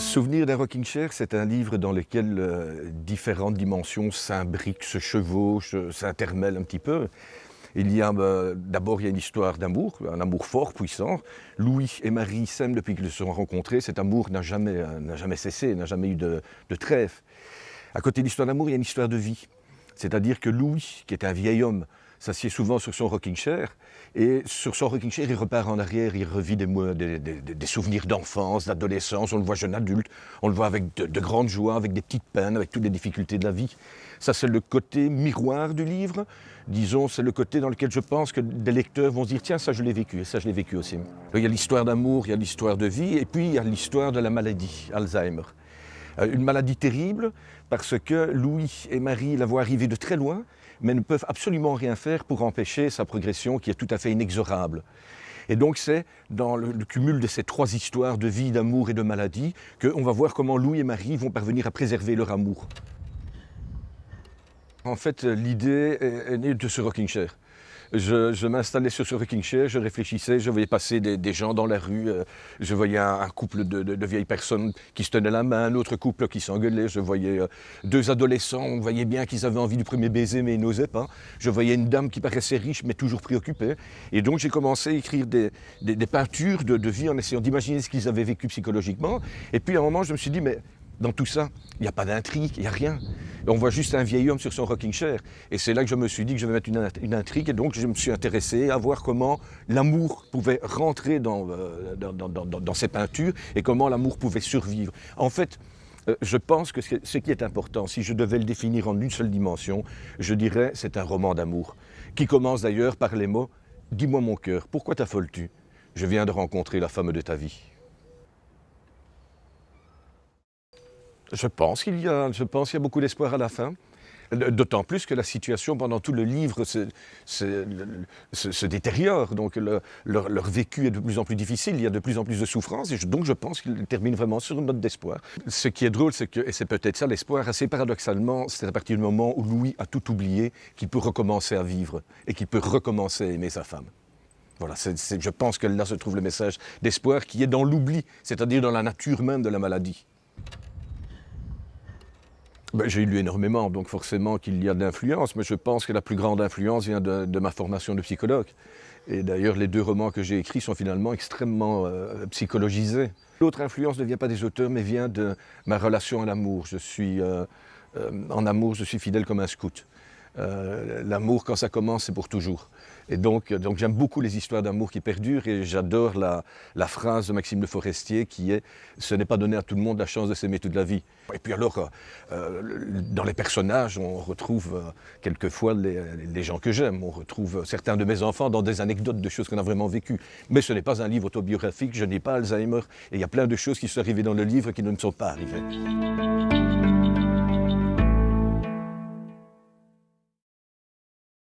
Souvenir d'un rocking chair, c'est un livre dans lequel différentes dimensions s'imbriquent, se chevauchent, s'intermêlent un petit peu. D'abord, il y a une histoire d'amour, un amour fort, puissant. Louis et Marie s'aiment depuis qu'ils se sont rencontrés. Cet amour n'a jamais cessé, n'a jamais eu de trêve. À côté de l'histoire d'amour, il y a une histoire de vie. C'est-à-dire que Louis, qui est un vieil homme, s'assied souvent sur son rocking chair, et sur son rocking chair, il repart en arrière, il revit des souvenirs d'enfance, d'adolescence, on le voit jeune adulte, on le voit avec de grandes joies, avec des petites peines, avec toutes les difficultés de la vie. Ça, c'est le côté miroir du livre. Disons, c'est le côté dans lequel je pense que des lecteurs vont se dire « Tiens, ça je l'ai vécu, et ça je l'ai vécu aussi ». Il y a l'histoire d'amour, il y a l'histoire de vie, et puis il y a l'histoire de la maladie, Alzheimer. Une maladie terrible, parce que Louis et Marie la voient arriver de très loin, mais ne peuvent absolument rien faire pour empêcher sa progression qui est tout à fait inexorable. Et donc c'est dans le cumul de ces trois histoires de vie, d'amour et de maladie qu'on va voir comment Louis et Marie vont parvenir à préserver leur amour. En fait, l'idée est née de ce rocking chair. Je m'installais sur ce rocking chair, je réfléchissais, je voyais passer des gens dans la rue, je voyais un couple de vieilles personnes qui se tenaient la main, un autre couple qui s'engueulait, je voyais deux adolescents, on voyait bien qu'ils avaient envie du premier baiser mais ils n'osaient pas. Je voyais une dame qui paraissait riche mais toujours préoccupée. Et donc j'ai commencé à écrire des peintures de vie en essayant d'imaginer ce qu'ils avaient vécu psychologiquement. Et puis à un moment je me suis dit, mais dans tout ça, il n'y a pas d'intrigue, il n'y a rien. On voit juste un vieil homme sur son rocking chair. Et c'est là que je me suis dit que je vais mettre une intrigue. Et donc je me suis intéressé à voir comment l'amour pouvait rentrer dans ces peintures et comment l'amour pouvait survivre. En fait, je pense que ce qui est important, si je devais le définir en une seule dimension, je dirais c'est un roman d'amour, qui commence d'ailleurs par les mots « Dis-moi mon cœur, pourquoi t'affoles-tu? Je viens de rencontrer la femme de ta vie. » Je pense qu'il y a beaucoup d'espoir à la fin, d'autant plus que la situation pendant tout le livre se détériore, donc leur vécu est de plus en plus difficile, il y a de plus en plus de souffrance, et donc je pense qu'il termine vraiment sur une note d'espoir. Ce qui est drôle, c'est que, et c'est peut-être ça l'espoir, assez paradoxalement, c'est à partir du moment où Louis a tout oublié qu'il peut recommencer à vivre, et qu'il peut recommencer à aimer sa femme. Voilà, je pense que là se trouve le message d'espoir qui est dans l'oubli, c'est-à-dire dans la nature même de la maladie. J'ai lu énormément, donc forcément qu'il y a de l'influence, mais je pense que la plus grande influence vient de ma formation de psychologue. Et d'ailleurs, les deux romans que j'ai écrits sont finalement extrêmement psychologisés. L'autre influence ne vient pas des auteurs, mais vient de ma relation à l'amour. En amour, je suis fidèle comme un scout. L'amour, quand ça commence, c'est pour toujours. Et donc j'aime beaucoup les histoires d'amour qui perdurent et j'adore la phrase de Maxime Le Forestier qui est « Ce n'est pas donné à tout le monde la chance de s'aimer toute la vie ». Et puis alors, dans les personnages, on retrouve quelquefois les gens que j'aime. On retrouve certains de mes enfants dans des anecdotes de choses qu'on a vraiment vécues. Mais ce n'est pas un livre autobiographique, je n'ai pas Alzheimer. Et il y a plein de choses qui sont arrivées dans le livre qui ne me sont pas arrivées.